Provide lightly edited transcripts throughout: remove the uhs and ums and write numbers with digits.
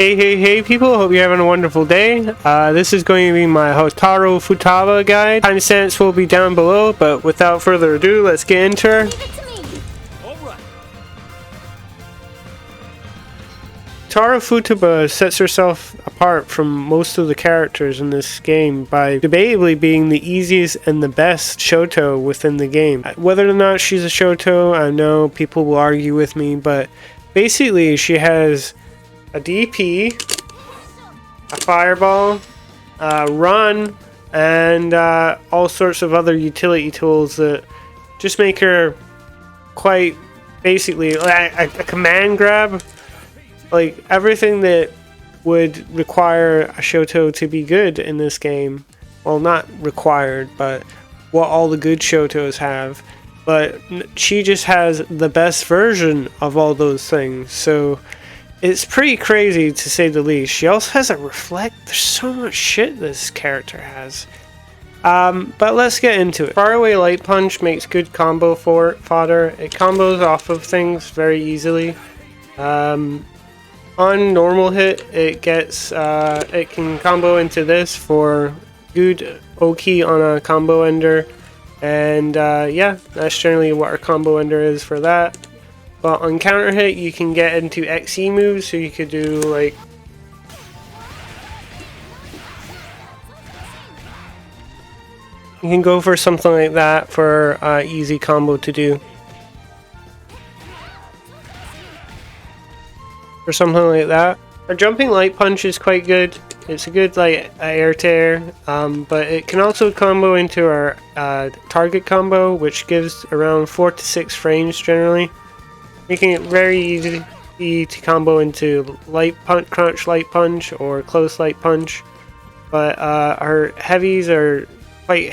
Hey people, hope you're having a wonderful day. This is going to be my Hotaru Futaba guide. Timestamps will be down below, but without further ado, let's get into her. Hotaru Futaba sets herself apart from most of the characters in this game by debatably being the easiest and the best Shoto within the game. Whether or not she's a Shoto, I know people will argue with me, but basically she has a DP, a fireball, run, and all sorts of other utility tools that just make her quite basically a command grab. Like everything that would require a Shoto to be good in this game. Well, not required, but what all the good Shotos have. But she just has the best version of all those things. So it's pretty crazy to say the least. She also has a reflect. There's so much shit this character has. But let's get into it. Faraway Light Punch makes good combo fodder. It combos off of things very easily. On normal hit, it can combo into this for good Oki on a combo ender. And yeah, that's generally what our combo ender is for that. But on counter hit, you can get into XE moves, so you could do like you can go for something like that for easy combo to do. For something like that. Our jumping light punch is quite good. It's a good like air to air, but it can also combo into our target combo, which gives around 4 to 6 frames generally. Making it very easy to combo into light punch, crouch light punch, or close light punch. But our heavies are quite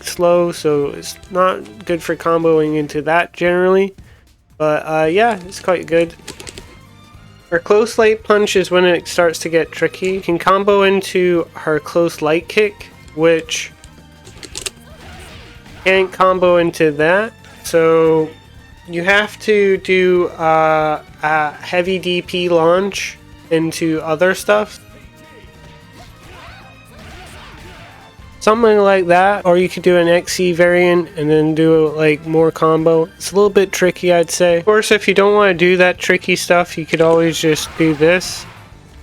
slow, so it's not good for comboing into that generally. But yeah, it's quite good. Her close light punch is when it starts to get tricky. You can combo into her close light kick, which can't combo into that. So you have to do a heavy DP launch into other stuff. Something like that, or you could do an XE variant and then do like more combo. It's a little bit tricky, I'd say. Of course, if you don't want to do that tricky stuff, you could always just do this.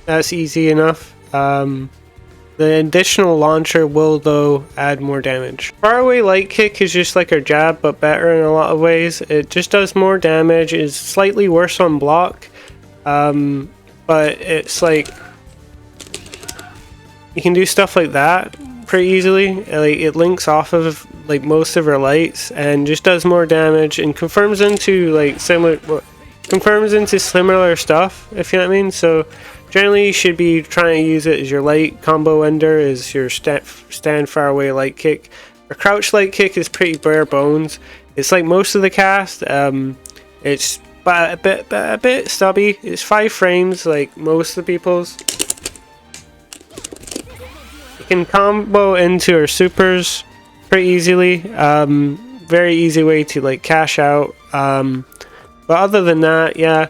That's easy enough. The additional launcher will, though, add more damage. Faraway Light Kick is just like our jab, but better in a lot of ways. It just does more damage. It's slightly worse on block, but it's like you can do stuff like that pretty easily. Like it links off of like most of her lights and just does more damage and confirms into like similar stuff, if you know what I mean. So generally you should be trying to use it as your light combo ender, is your stand faraway light kick. Or crouch light kick is pretty bare bones. It's like most of the cast. It's a bit stubby. It's 5 frames like most of the people's. Can combo into her supers pretty easily. Very easy way to like cash out. But other than that, yeah,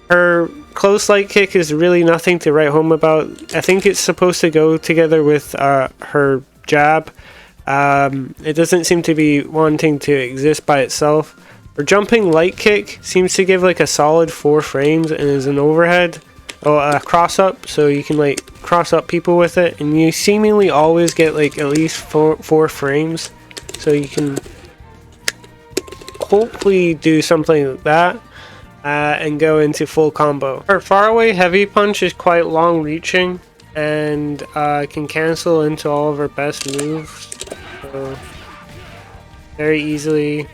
her close light kick is really nothing to write home about. I think it's supposed to go together with her jab. It doesn't seem to be wanting to exist by itself. Her jumping light kick seems to give like a solid 4 frames and is an overhead. A cross up, so you can like cross up people with it, and you seemingly always get like at least 4 frames, so you can hopefully do something like that and go into full combo. Her faraway heavy punch is quite long reaching and can cancel into all of her best moves, so very easily.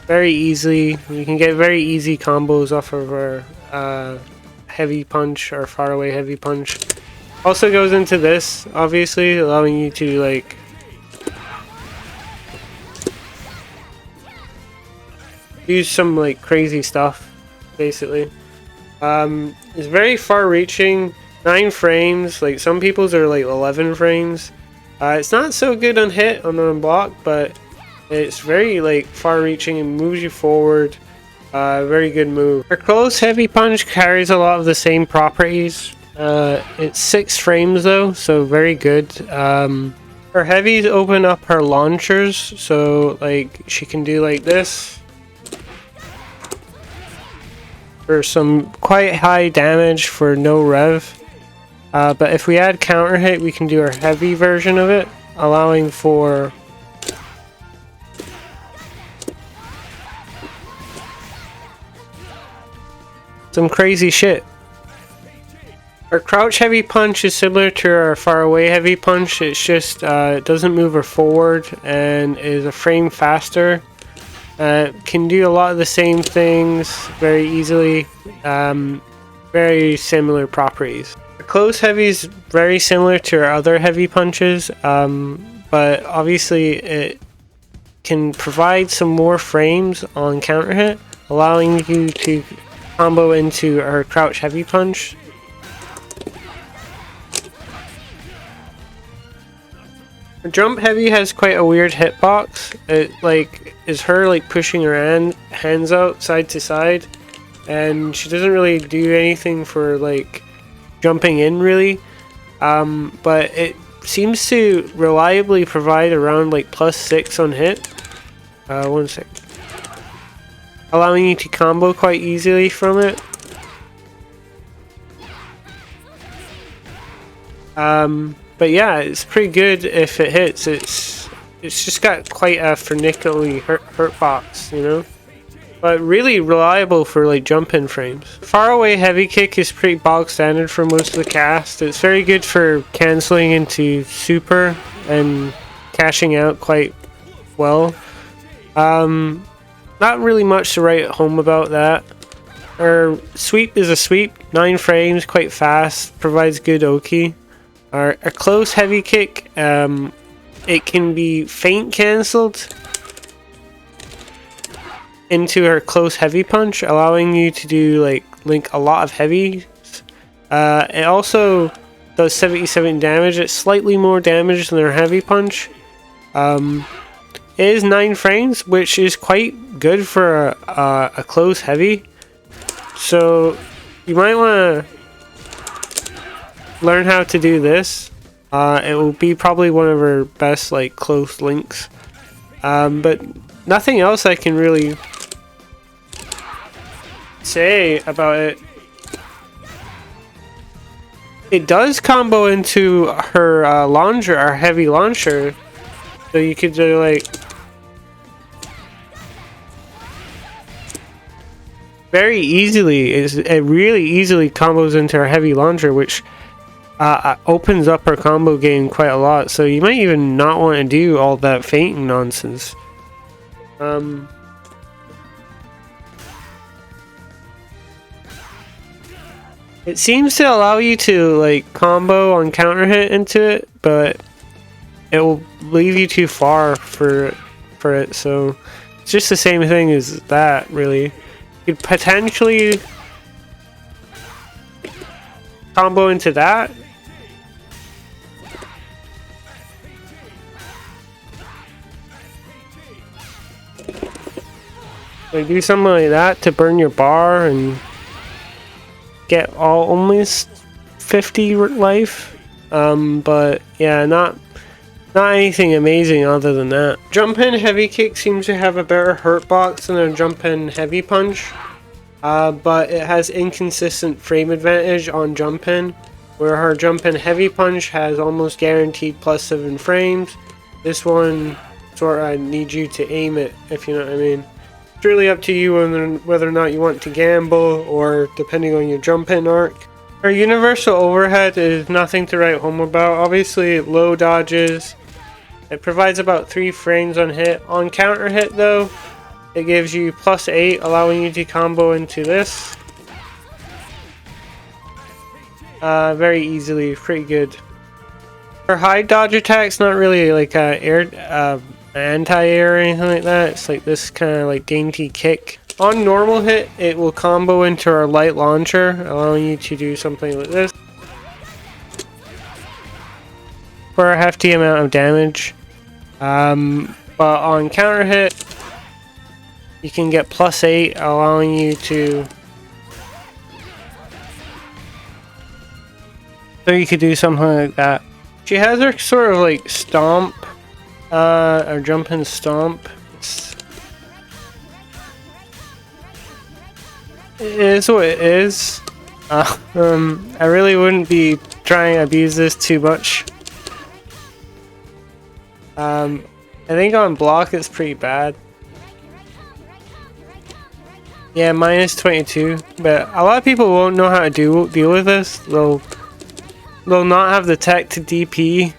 Very easily, you can get very easy combos off of her heavy punch or faraway heavy punch. Also goes into this, obviously, allowing you to like use some like crazy stuff, basically. It's very far reaching, 9 frames, like some people's are like 11 frames. It's not so good on hit on block, but It's very like far-reaching and moves you forward. Very good move. Her close heavy punch carries a lot of the same properties. It's 6 frames though, so very good. Her heavies open up her launchers, so like she can do like this for some quite high damage for no rev. But if we add counter hit, we can do our heavy version of it, allowing for some crazy shit. Our crouch heavy punch is similar to our far away heavy punch. It's just it doesn't move her forward and is a frame faster. Can do a lot of the same things very easily. Very similar properties. Our close heavy is very similar to our other heavy punches, but obviously it can provide some more frames on counter hit, allowing you to combo into our crouch heavy punch. Jump heavy has quite a weird hitbox. It like is her like pushing her hands out side to side, and she doesn't really do anything for like jumping in really. But it seems to reliably provide around like +6 on hit. 1 sec. Allowing you to combo quite easily from it. But yeah, it's pretty good if it hits. It's just got quite a finicky hurt box, you know? But really reliable for like jump-in frames. Far away heavy kick is pretty bog standard for most of the cast. It's very good for cancelling into super and cashing out quite well. Not really much to write home about that. Our sweep is a sweep, 9 frames, quite fast, provides good Oki. Our close heavy kick, it can be feint cancelled into her close heavy punch, allowing you to do like link a lot of heavies. It also does 77 damage. It's slightly more damage than her heavy punch. It is 9 frames, which is quite good for a close heavy. So you might want to learn how to do this. It will be probably one of her best like close links. But nothing else I can really say about it. It does combo into her launcher, our heavy launcher, so you could do like very easily. It really easily combos into our heavy launcher, which opens up our combo game quite a lot, so you might even not want to do all that feinting nonsense. It seems to allow you to like combo on counter hit into it, but it will leave you too far for it, so it's just the same thing as that really. You could potentially combo into that. Like do something like that to burn your bar and get almost 50 life. But yeah, not anything amazing other than that. Jump in heavy kick seems to have a better hurt box than a jump in heavy punch. But it has inconsistent frame advantage on jump in, where her jump in heavy punch has almost guaranteed +7 frames. This one sort of needs you to aim it, if you know what I mean. It's really up to you whether or not you want to gamble, or depending on your jump in arc. Our universal overhead is nothing to write home about. Obviously low dodges. It provides about 3 frames on hit. On counter hit though, it gives you +8, allowing you to combo into this very easily. Pretty good. For high dodge attacks, not really like anti-air or anything like that. It's like this kind of like dainty kick. On normal hit, it will combo into our light launcher, allowing you to do something like this for a hefty amount of damage. but on counter hit, you can get +8, allowing you to. So you could do something like that. She has her sort of like stomp, or jump and stomp. It is what it is. I really wouldn't be trying to abuse this too much. I think on block it's pretty bad. Yeah, -22. But a lot of people won't know how to deal with this. They'll not have the tech to DP,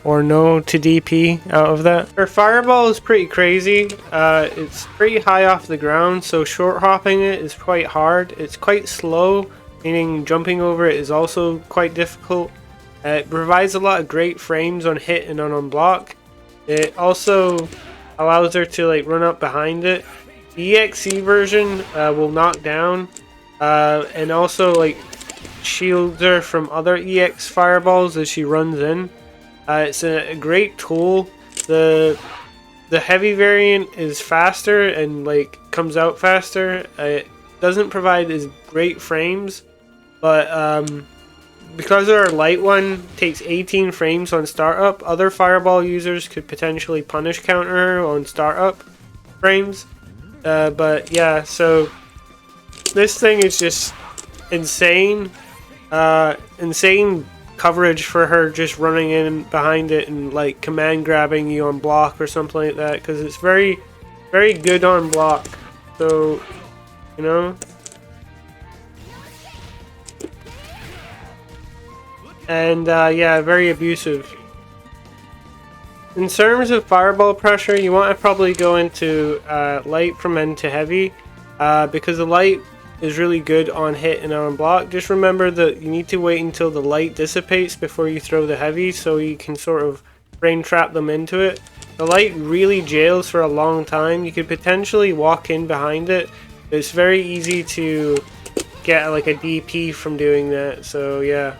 or know to DP out of that. Her fireball is pretty crazy. It's pretty high off the ground, so short hopping it is quite hard. It's quite slow, meaning jumping over it is also quite difficult. It provides a lot of great frames on hit and on block. It also allows her to like run up behind it. The EXE version will knock down, and also like shields her from other EX fireballs as she runs in. It's a great tool. The heavy variant is faster and like comes out faster. It doesn't provide as great frames, but because our light one takes 18 frames on startup, other fireball users could potentially punish counter her on startup frames. But yeah, so this thing is just insane. Insane coverage for her just running in behind it and like command grabbing you on block or something like that, because it's very good on block. So, you know. And yeah, very abusive. In terms of fireball pressure, you want to probably go into light from end to heavy, because the light is really good on hit and on block. Just remember that you need to wait until the light dissipates before you throw the heavy, so you can sort of frame trap them into it. The light really jails for a long time. You could potentially walk in behind it. It's very easy to get like a DP from doing that, so yeah.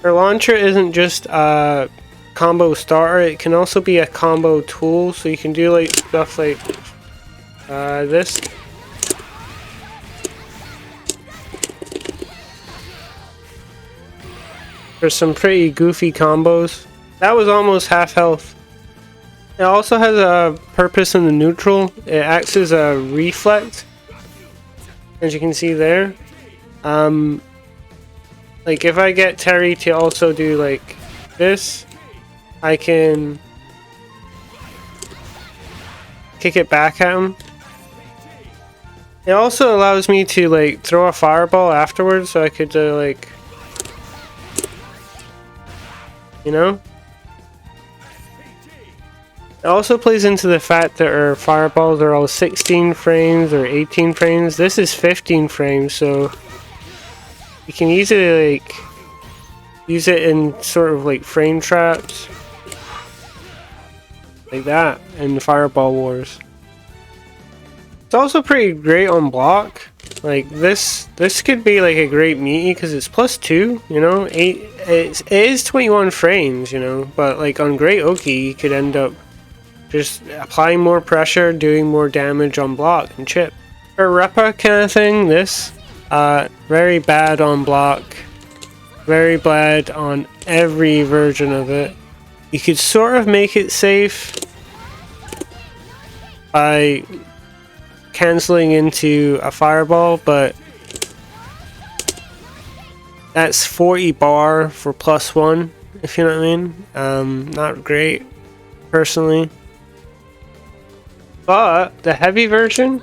Her launcher isn't just a combo starter, it can also be a combo tool, so you can do like stuff like this. There's some pretty goofy combos. That was almost half health. It also has a purpose in the neutral. It acts as a reflect, as you can see there. Like if I get Terry to also do like this, I can kick it back at him. It also allows me to like throw a fireball afterwards, so I could like, you know. It also plays into the fact that our fireballs are all 16 frames or 18 frames. This is 15 frames, so you can easily like use it in sort of like frame traps like that in the Fireball Wars. It's also pretty great on block. Like this could be like a great meaty because it's +2, you know. It is 21 frames, you know, but like on Great Oki you could end up just applying more pressure, doing more damage on block and chip. For Repa kind of thing, this very bad on block, very bad on every version of it. You could sort of make it safe by canceling into a fireball, but that's 40 bar for +1, if you know what I mean. Not great, personally. But the heavy version,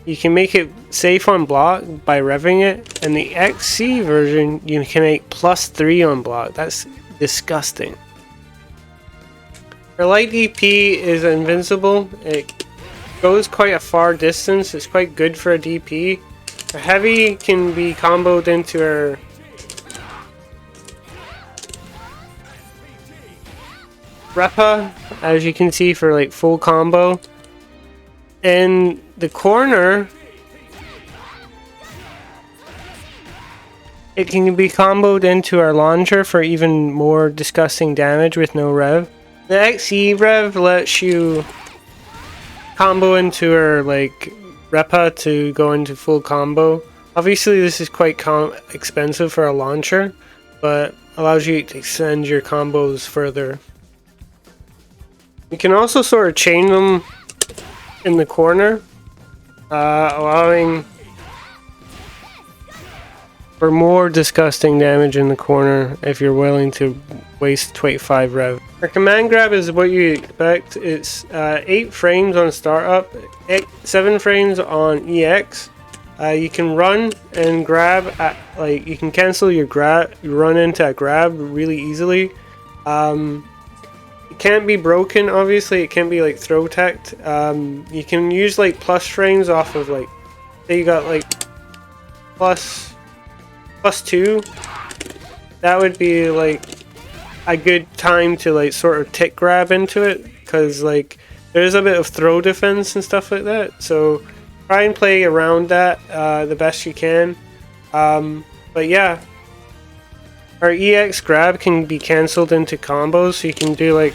you can make it safe on block by revving it, and the XC version you can make +3 on block. That's disgusting. Her light DP is invincible. It goes quite a far distance. It's quite good for a DP. Her heavy can be comboed into her Repa, as you can see, for like full combo. In the corner, it can be comboed into our launcher for even more disgusting damage with no rev. The XE Rev lets you combo into her like Repa to go into full combo. Obviously this is quite expensive for a launcher, but allows you to extend your combos further. You can also sort of chain them in the corner, allowing for more disgusting damage in the corner if you're willing to waste 25 rev. Our command grab is what you expect. It's 8 frames on startup, 7 frames on EX. You can run and grab at, like, you can cancel your grab, you run into a grab really easily. It can't be broken, obviously. It can be like throw teched. You can use like plus frames off of, like, say you got like plus 2. That would be like a good time to like sort of tick grab into it, because like there's a bit of throw defense and stuff like that. So try and play around that the best you can. But yeah, our EX grab can be cancelled into combos, so you can do like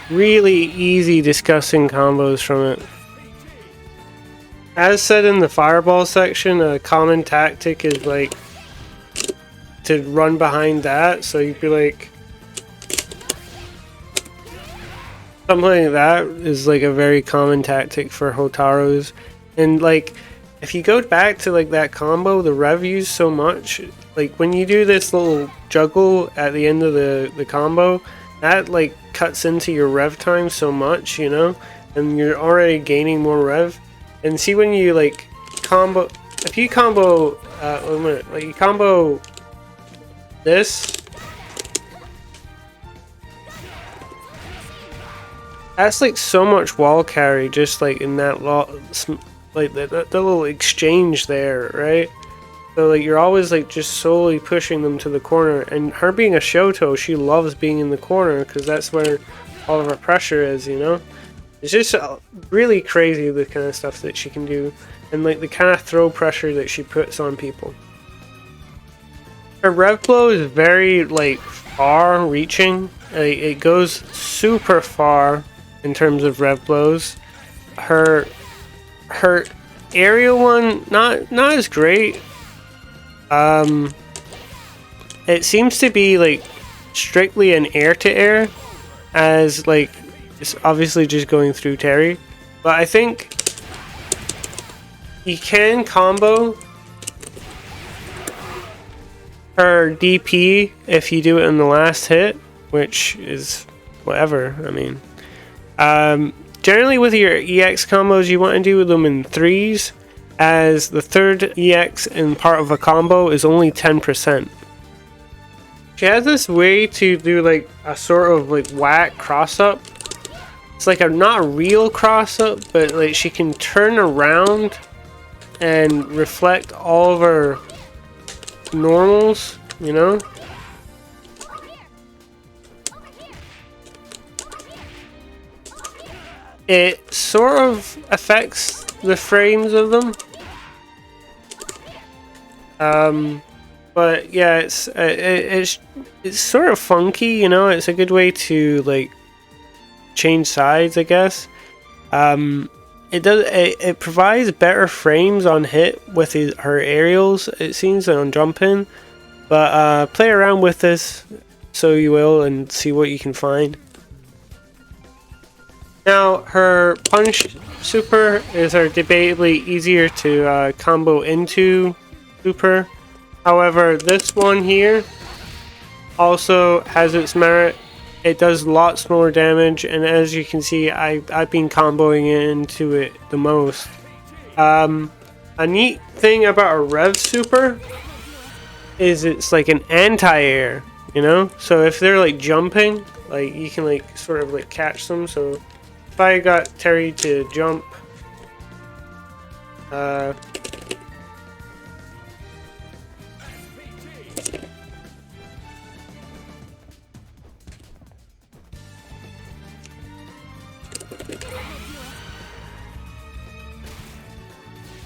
really easy, disgusting combos from it. As said in the fireball section, a common tactic is like to run behind that, so you'd be like, something like that is like a very common tactic for Hotaru's. And like, if you go back to like that combo, the rev used so much, like when you do this little juggle at the end of the combo, that like cuts into your rev time so much, you know, and you're already gaining more rev. And see, when you like combo, if you combo, like you combo this, that's like so much wall carry just like in that like the little exchange there, right? So like you're always like just slowly pushing them to the corner. And her being a Shoto, she loves being in the corner because that's where all of her pressure is, you know? It's just really crazy, the kind of stuff that she can do, and like the kind of throw pressure that she puts on people. Her Rev Blow is very like far reaching. It goes super far in terms of Rev Blows. Her aerial one, not as great. It seems to be like strictly an air to air, as like it's obviously just going through Terry. But I think you can combo her DP if you do it in the last hit, which is whatever. I mean, generally with your EX combos, you want to do them in 3s, as the third EX in part of a combo is only 10%. She has this way to do like a sort of like whack cross up. It's like a not a real cross up, but like she can turn around and reflect all of her normals, you know? It sort of affects the frames of them. But yeah, it's sort of funky, you know? It's a good way to like change sides, I guess. It provides better frames on hit with her aerials, it seems, on jump in. But play around with this so you will, and see what you can find. Now, her punch super is debatably easier to combo into super. However, this one here also has its merit. It does lots more damage, and as you can see, I've been comboing into it the most. A neat thing about a Rev Super is it's like an anti-air, you know? So if they're like jumping, like you can like sort of like catch them. So if I got Terry to jump,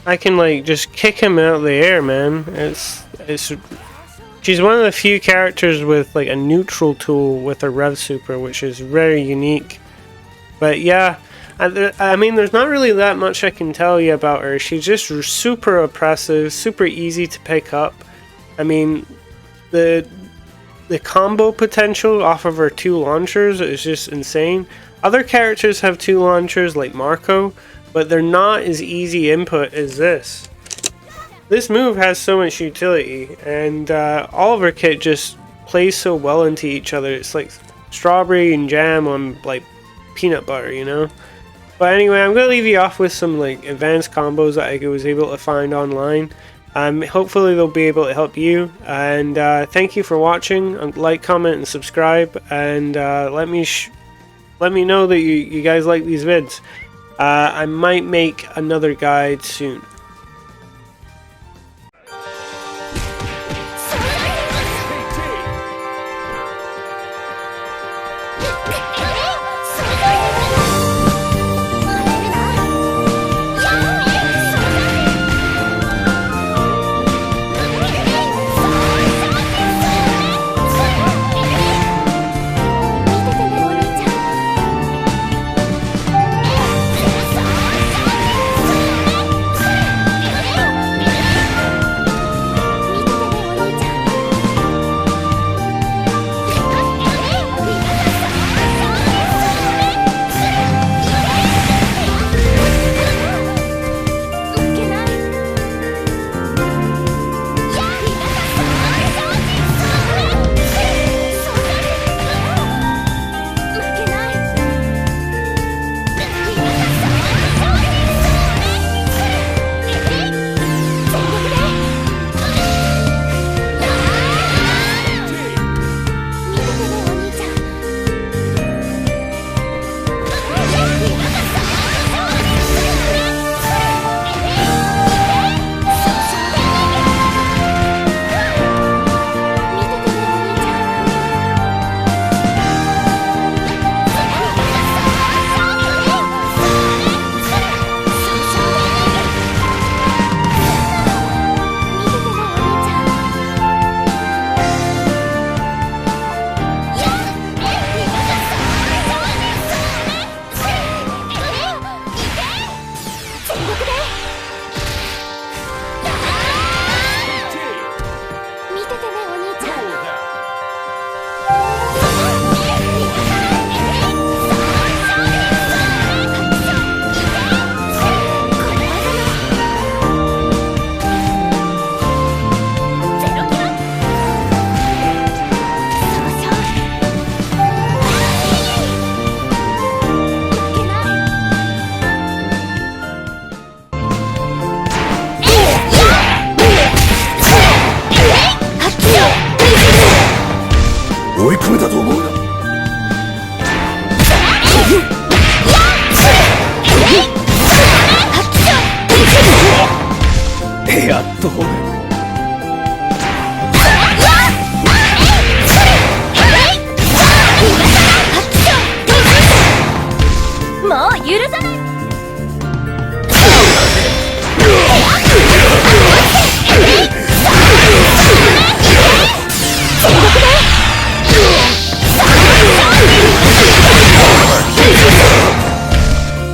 I can like just kick him out of the air, man. It's She's one of the few characters with like a neutral tool with a Rev Super, which is very unique. But yeah, I mean, there's not really that much I can tell you about her. She's just super oppressive, super easy to pick up. I mean, the combo potential off of her 2 launchers is just insane. Other characters have 2 launchers like Marco, but they're not as easy input as this. This move has so much utility, and all of her kit just plays so well into each other. It's like strawberry and jam on like peanut butter, you know? But anyway, I'm going to leave you off with some like advanced combos that I was able to find online. Hopefully they'll be able to help you, and thank you for watching. Like, comment, and subscribe, and let me know that you guys like these vids. I might make another guide soon.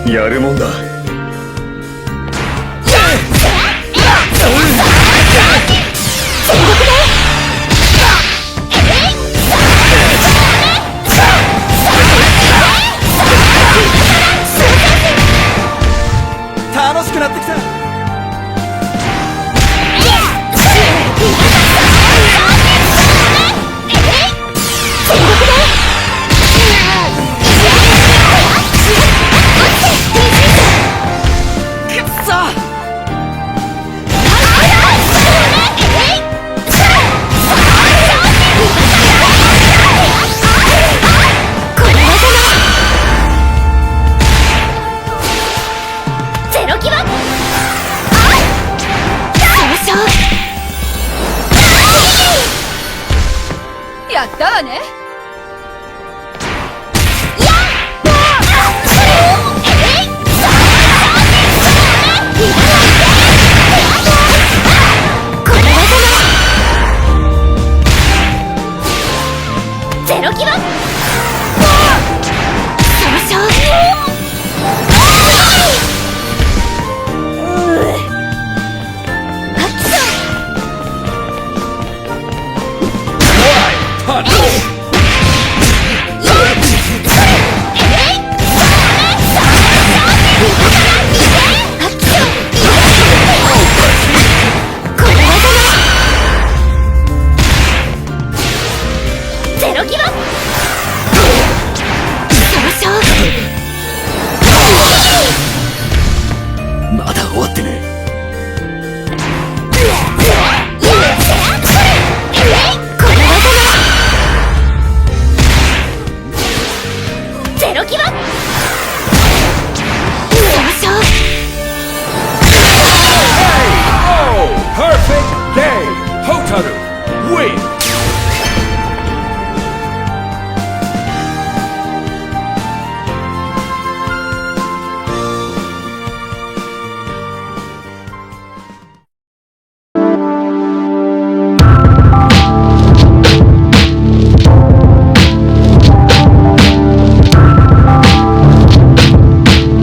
やるもんだ。